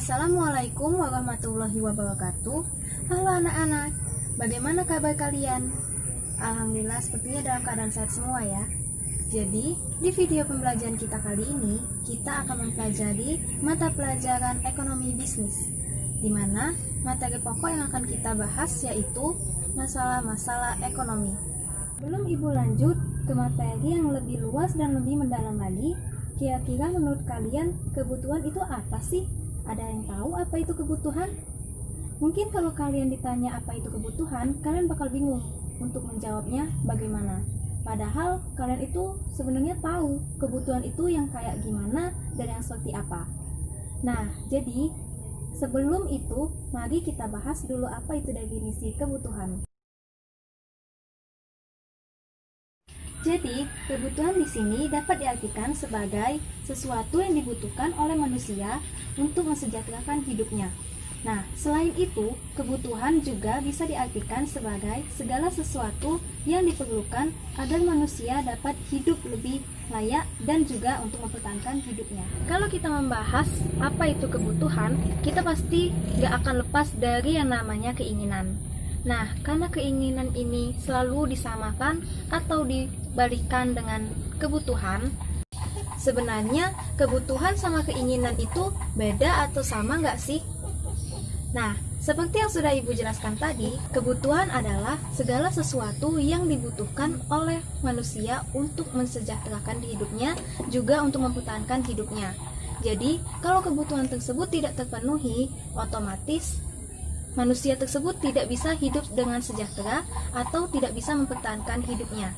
Assalamualaikum warahmatullahi wabarakatuh. Halo anak-anak, bagaimana kabar kalian? Alhamdulillah sepertinya dalam keadaan sehat semua ya. Jadi, di video pembelajaran kita kali ini, kita akan mempelajari mata pelajaran ekonomi bisnis, di mana materi pokok yang akan kita bahas yaitu masalah-masalah ekonomi. Belum Ibu lanjut ke materi yang lebih luas dan lebih mendalam lagi, kira-kira menurut kalian kebutuhan itu apa sih? Ada yang tahu apa itu kebutuhan? Mungkin kalau kalian ditanya apa itu kebutuhan, kalian bakal bingung untuk menjawabnya bagaimana. Padahal kalian itu sebenarnya tahu kebutuhan itu yang kayak gimana dan yang seperti apa. Nah, jadi sebelum itu, mari kita bahas dulu apa itu definisi kebutuhan. Jadi, kebutuhan di sini dapat diartikan sebagai sesuatu yang dibutuhkan oleh manusia untuk mensejahterakan hidupnya. Nah, selain itu, kebutuhan juga bisa diartikan sebagai segala sesuatu yang diperlukan agar manusia dapat hidup lebih layak dan juga untuk mempertahankan hidupnya. Kalau kita membahas apa itu kebutuhan, kita pasti gak akan lepas dari yang namanya keinginan. Nah, karena keinginan ini selalu disamakan atau dibalikan dengan kebutuhan, sebenarnya kebutuhan sama keinginan itu beda atau sama nggak sih? Nah, seperti yang sudah Ibu jelaskan tadi, kebutuhan adalah segala sesuatu yang dibutuhkan oleh manusia untuk mensejahterakan hidupnya, juga untuk mempertahankan hidupnya. Jadi, kalau kebutuhan tersebut tidak terpenuhi, otomatis manusia tersebut tidak bisa hidup dengan sejahtera atau tidak bisa mempertahankan hidupnya.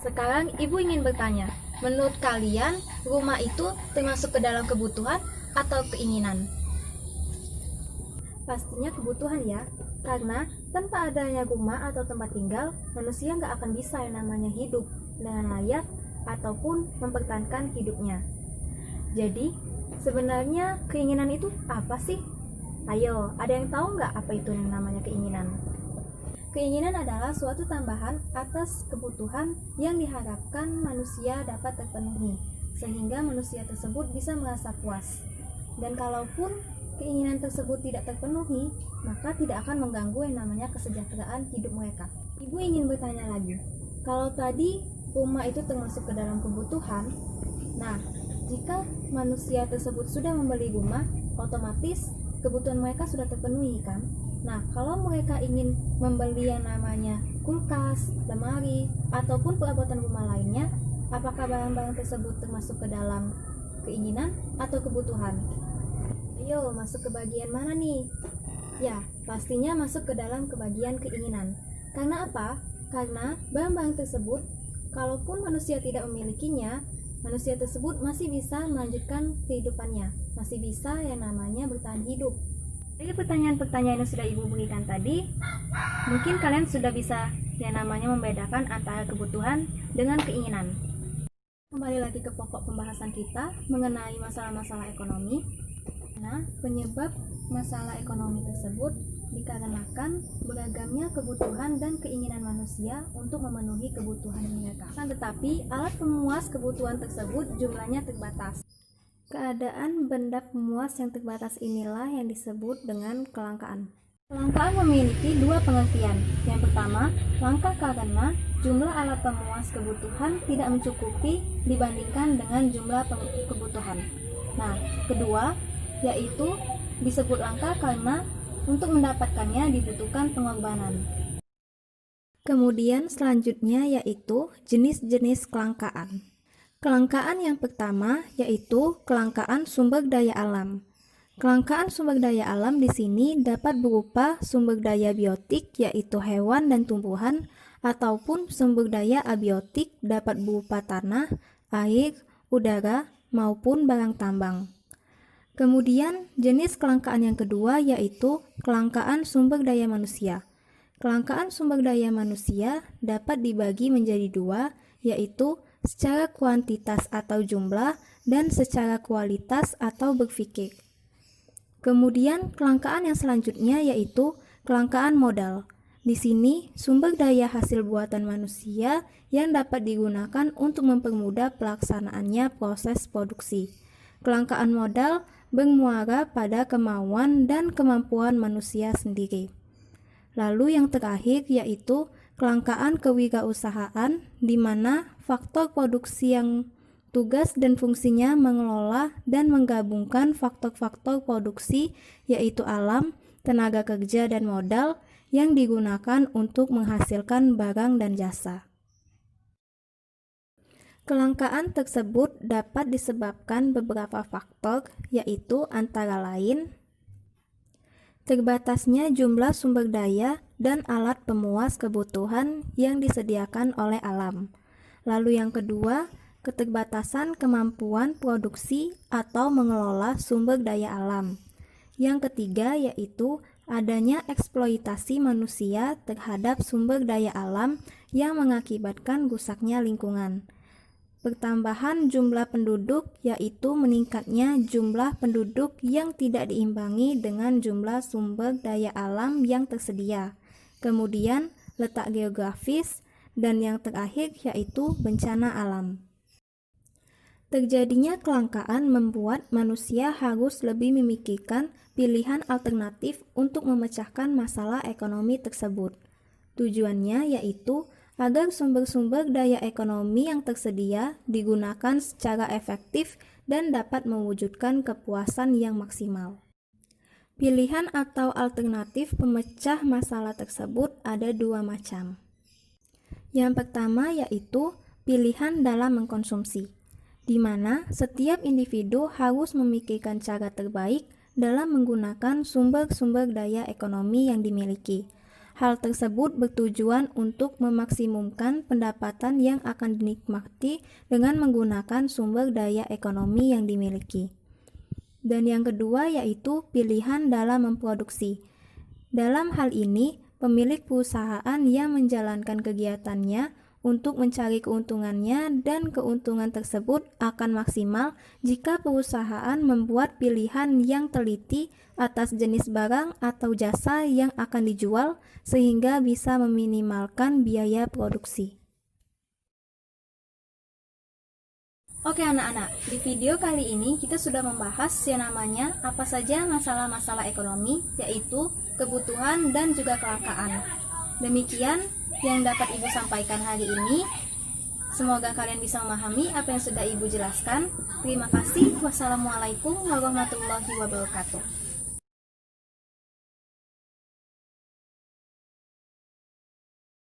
Sekarang Ibu ingin bertanya, menurut kalian rumah itu termasuk ke dalam kebutuhan atau keinginan? Pastinya kebutuhan ya, karena tanpa adanya rumah atau tempat tinggal, manusia nggak akan bisa yang namanya hidup dengan layak ataupun mempertahankan hidupnya. Jadi, sebenarnya keinginan itu apa sih? Ayo, ada yang tahu nggak apa itu yang namanya keinginan? Keinginan adalah suatu tambahan atas kebutuhan yang diharapkan manusia dapat terpenuhi, sehingga manusia tersebut bisa merasa puas. Dan kalaupun keinginan tersebut tidak terpenuhi, maka tidak akan mengganggu yang namanya kesejahteraan hidup mereka. Ibu ingin bertanya lagi, kalau tadi rumah itu termasuk ke dalam kebutuhan, nah, jika manusia tersebut sudah membeli rumah, otomatis kebutuhan mereka sudah terpenuhi kan? Nah, kalau mereka ingin membeli yang namanya kulkas, lemari, ataupun perabotan rumah lainnya, apakah barang-barang tersebut termasuk ke dalam keinginan atau kebutuhan? Ayo, masuk ke bagian mana nih? Ya, pastinya masuk ke dalam bagian keinginan. Karena apa? Karena barang-barang tersebut, kalaupun manusia tidak memilikinya, manusia tersebut masih bisa melanjutkan kehidupannya, masih bisa yang namanya bertahan hidup. Dari pertanyaan-pertanyaan yang sudah Ibu berikan tadi, mungkin kalian sudah bisa yang namanya membedakan antara kebutuhan dengan keinginan. Kembali lagi ke pokok pembahasan kita mengenai masalah-masalah ekonomi. Nah, penyebab masalah ekonomi tersebut dikarenakan beragamnya kebutuhan dan keinginan manusia untuk memenuhi kebutuhan mereka. Tetapi alat pemuas kebutuhan tersebut jumlahnya terbatas. Keadaan benda pemuas yang terbatas inilah yang disebut dengan kelangkaan. Kelangkaan memiliki dua pengertian. Yang pertama, langka karena jumlah alat pemuas kebutuhan tidak mencukupi dibandingkan dengan jumlah kebutuhan. Nah, kedua, yaitu disebut langka karena untuk mendapatkannya dibutuhkan pengorbanan. Kemudian selanjutnya yaitu jenis-jenis kelangkaan. Kelangkaan yang pertama yaitu kelangkaan sumber daya alam. Kelangkaan sumber daya alam di sini dapat berupa sumber daya biotik yaitu hewan dan tumbuhan, ataupun sumber daya abiotik dapat berupa tanah, air, udara, maupun barang tambang. Kemudian jenis kelangkaan yang kedua yaitu kelangkaan sumber daya manusia. Kelangkaan sumber daya manusia dapat dibagi menjadi dua, yaitu secara kuantitas atau jumlah dan secara kualitas atau berpikir. Kemudian kelangkaan yang selanjutnya yaitu kelangkaan modal. Di sini sumber daya hasil buatan manusia yang dapat digunakan untuk mempermudah pelaksanaannya proses produksi. Kelangkaan modal bermuara pada kemauan dan kemampuan manusia sendiri. Lalu yang terakhir yaitu kelangkaan kewirausahaan, di mana faktor produksi yang tugas dan fungsinya mengelola dan menggabungkan faktor-faktor produksi yaitu alam, tenaga kerja, dan modal yang digunakan untuk menghasilkan barang dan jasa. Kelangkaan tersebut dapat disebabkan beberapa faktor, yaitu antara lain terbatasnya jumlah sumber daya dan alat pemuas kebutuhan yang disediakan oleh alam. Lalu yang kedua, keterbatasan kemampuan produksi atau mengelola sumber daya alam. Yang ketiga yaitu adanya eksploitasi manusia terhadap sumber daya alam yang mengakibatkan rusaknya lingkungan. Pertambahan jumlah penduduk yaitu meningkatnya jumlah penduduk yang tidak diimbangi dengan jumlah sumber daya alam yang tersedia. Kemudian letak geografis, dan yang terakhir yaitu bencana alam. Terjadinya kelangkaan membuat manusia harus lebih memikirkan pilihan alternatif untuk memecahkan masalah ekonomi tersebut. Tujuannya yaitu agar sumber-sumber daya ekonomi yang tersedia digunakan secara efektif dan dapat mewujudkan kepuasan yang maksimal. Pilihan atau alternatif pemecah masalah tersebut ada dua macam. Yang pertama yaitu pilihan dalam mengkonsumsi, di mana setiap individu harus memikirkan cara terbaik dalam menggunakan sumber-sumber daya ekonomi yang dimiliki. Hal tersebut bertujuan untuk memaksimumkan pendapatan yang akan dinikmati dengan menggunakan sumber daya ekonomi yang dimiliki. Dan yang kedua yaitu pilihan dalam memproduksi. Dalam hal ini, pemilik perusahaan yang menjalankan kegiatannya untuk mencari keuntungannya, dan keuntungan tersebut akan maksimal jika perusahaan membuat pilihan yang teliti atas jenis barang atau jasa yang akan dijual sehingga bisa meminimalkan biaya produksi. Oke anak-anak, di video kali ini kita sudah membahas yang namanya apa saja masalah-masalah ekonomi, yaitu kebutuhan dan juga kelangkaan. Demikian yang dapat Ibu sampaikan hari ini. Semoga kalian bisa memahami apa yang sudah Ibu jelaskan. Terima kasih. Wassalamualaikum warahmatullahi wabarakatuh.